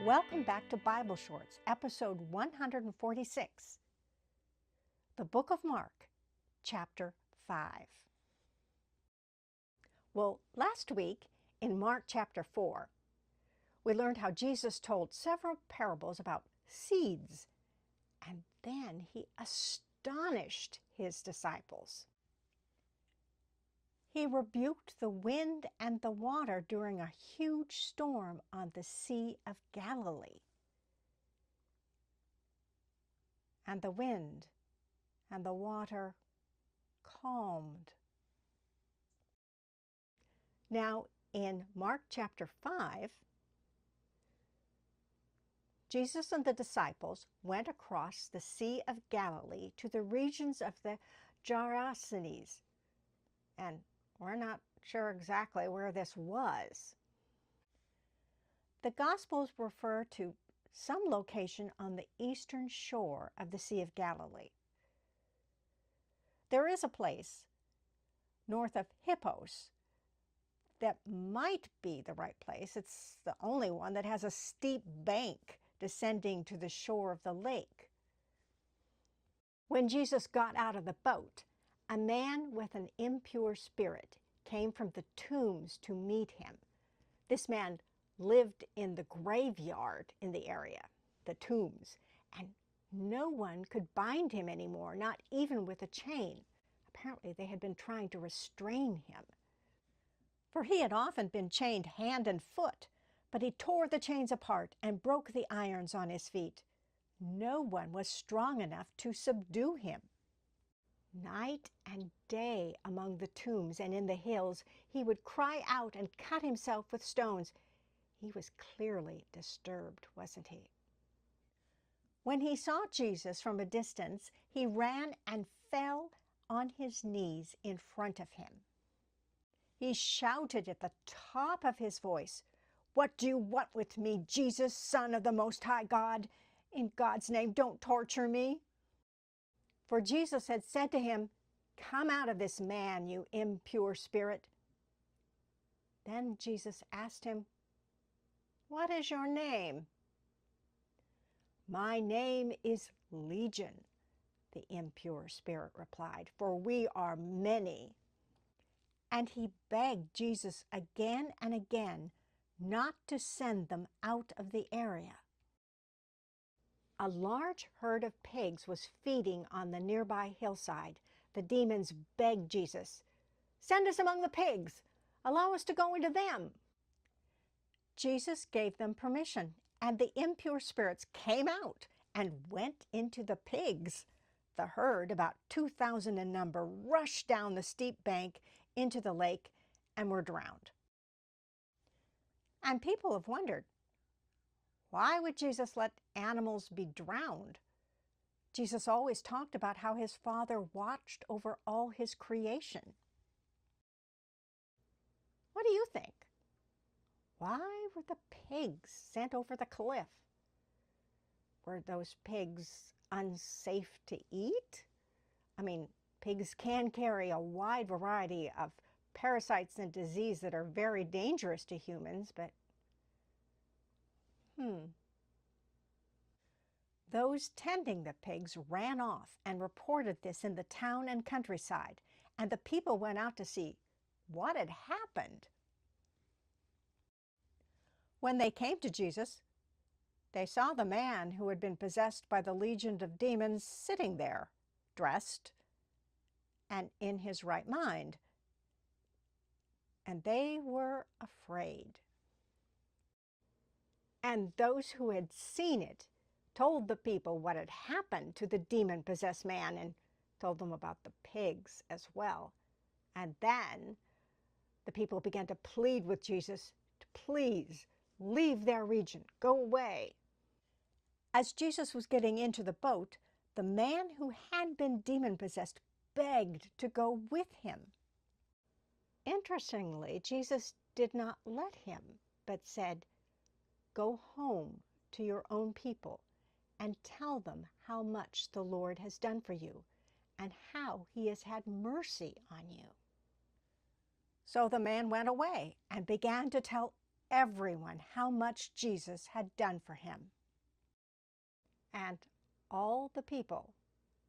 Welcome back to Bible Shorts, episode 146, the book of Mark, chapter 5. Well, last week in Mark chapter 4, we learned how Jesus told several parables about seeds, and then he astonished his disciples. He rebuked the wind and the water during a huge storm on the Sea of Galilee. And the wind and the water calmed. Now, in Mark chapter 5, Jesus and the disciples went across the Sea of Galilee to the regions of the Gerasenes, and we're not sure exactly where this was. The Gospels refer to some location on the eastern shore of the Sea of Galilee. There is a place north of Hippos that might be the right place. It's the only one that has a steep bank descending to the shore of the lake. When Jesus got out of the boat, a man with an impure spirit came from the tombs to meet him. This man lived in the graveyard in the area, the tombs, and no one could bind him anymore, not even with a chain. Apparently they had been trying to restrain him. For he had often been chained hand and foot, but he tore the chains apart and broke the irons on his feet. No one was strong enough to subdue him. Night and day among the tombs and in the hills, he would cry out and cut himself with stones. He was clearly disturbed, wasn't he? When he saw Jesus from a distance, he ran and fell on his knees in front of him. He shouted at the top of his voice, "What do you want with me, Jesus, Son of the Most High God? In God's name, don't torture me." For Jesus had said to him, "Come out of this man, you impure spirit." Then Jesus asked him, "What is your name?" "My name is Legion," the impure spirit replied, "for we are many." And he begged Jesus again and again not to send them out of the area. A large herd of pigs was feeding on the nearby hillside. The demons begged Jesus, "Send us among the pigs. Allow us to go into them." Jesus gave them permission, and the impure spirits came out and went into the pigs. The herd, about 2,000 in number, rushed down the steep bank into the lake and were drowned. And people have wondered, why would Jesus let animals be drowned? Jesus always talked about how his Father watched over all his creation. What do you think? Why were the pigs sent over the cliff? Were those pigs unsafe to eat? I mean, pigs can carry a wide variety of parasites and disease that are very dangerous to humans, but Those tending the pigs ran off and reported this in the town and countryside, and the people went out to see what had happened. When they came to Jesus, they saw the man who had been possessed by the legion of demons sitting there, dressed and in his right mind, and they were afraid. And those who had seen it told the people what had happened to the demon-possessed man and told them about the pigs as well. And then the people began to plead with Jesus to please leave their region, go away. As Jesus was getting into the boat, the man who had been demon-possessed begged to go with him. Interestingly, Jesus did not let him, but said, "Go home to your own people and tell them how much the Lord has done for you and how he has had mercy on you." So the man went away and began to tell everyone how much Jesus had done for him. And all the people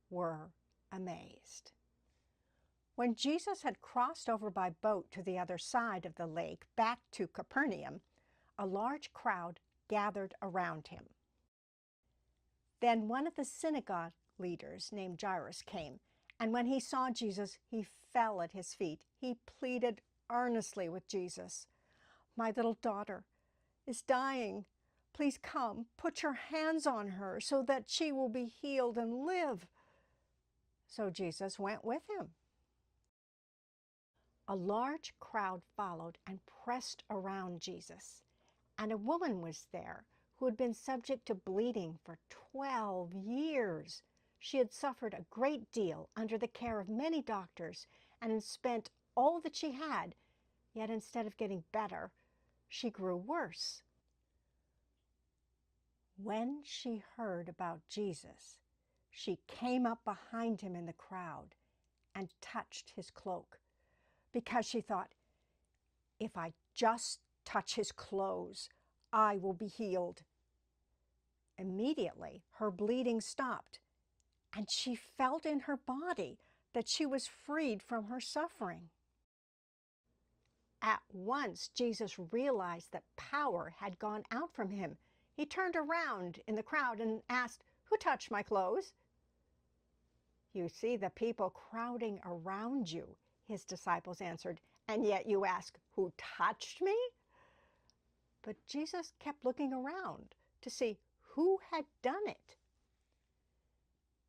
were amazed. When Jesus had crossed over by boat to the other side of the lake, back to Capernaum, a large crowd gathered around him. Then one of the synagogue leaders named Jairus came, and when he saw Jesus, he fell at his feet. He pleaded earnestly with Jesus. "My little daughter is dying. Please come, put your hands on her so that she will be healed and live." So Jesus went with him. A large crowd followed and pressed around Jesus, and a woman was there who had been subject to bleeding for 12 years. She had suffered a great deal under the care of many doctors and had spent all that she had, yet instead of getting better, she grew worse. When she heard about Jesus, she came up behind him in the crowd and touched his cloak, because she thought, "If I just touch his clothes, I will be healed." Immediately, her bleeding stopped, and she felt in her body that she was freed from her suffering. At once, Jesus realized that power had gone out from him. He turned around in the crowd and asked, "Who touched my clothes?" "You see the people crowding around you," his disciples answered, "and yet you ask, 'Who touched me?'" But Jesus kept looking around to see who had done it.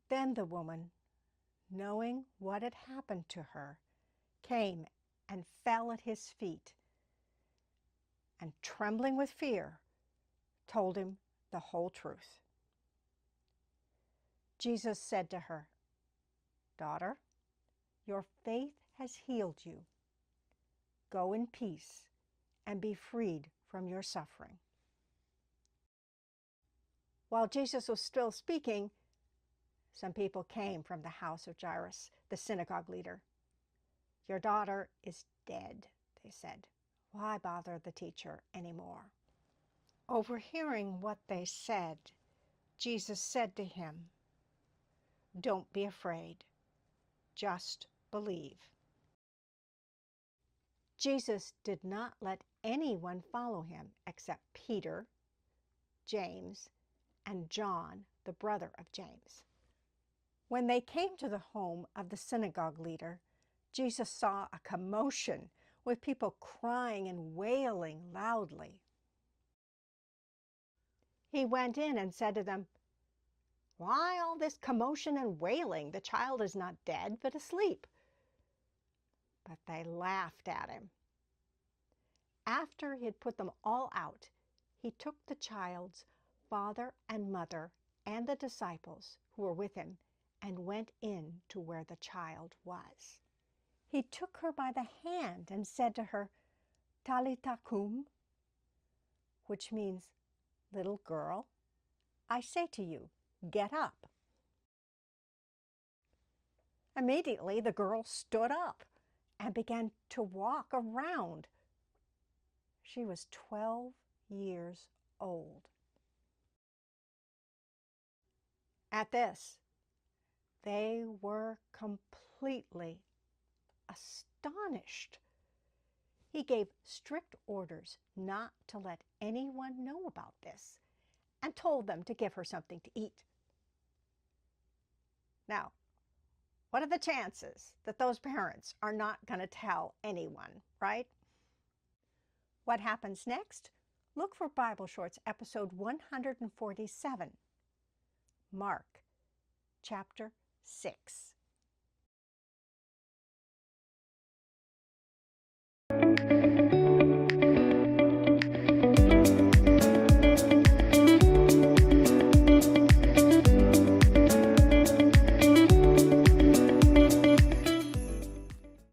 Then the woman, knowing what had happened to her, came and fell at his feet, and trembling with fear, told him the whole truth. Jesus said to her, "Daughter, your faith has healed you. Go in peace and be freed from your suffering." While Jesus was still speaking, some people came from the house of Jairus, the synagogue leader. "Your daughter is dead," they said. "Why bother the teacher anymore?" Overhearing what they said, Jesus said to him, "Don't be afraid. Just believe." Jesus did not let anyone follow him except Peter, James, and John, the brother of James. When they came to the home of the synagogue leader, Jesus saw a commotion with people crying and wailing loudly. He went in and said to them, "Why all this commotion and wailing? The child is not dead, but asleep." But they laughed at him. After he had put them all out, he took the child's father and mother and the disciples who were with him and went in to where the child was. He took her by the hand and said to her, "Talitha kum," which means, "Little girl, I say to you, get up." Immediately the girl stood up and began to walk around. She was 12 years old. At this, they were completely astonished. He gave strict orders not to let anyone know about this and told them to give her something to eat. Now, what are the chances that those parents are not going to tell anyone, right? What happens next? Look for Bible Shorts episode 147, Mark chapter 6.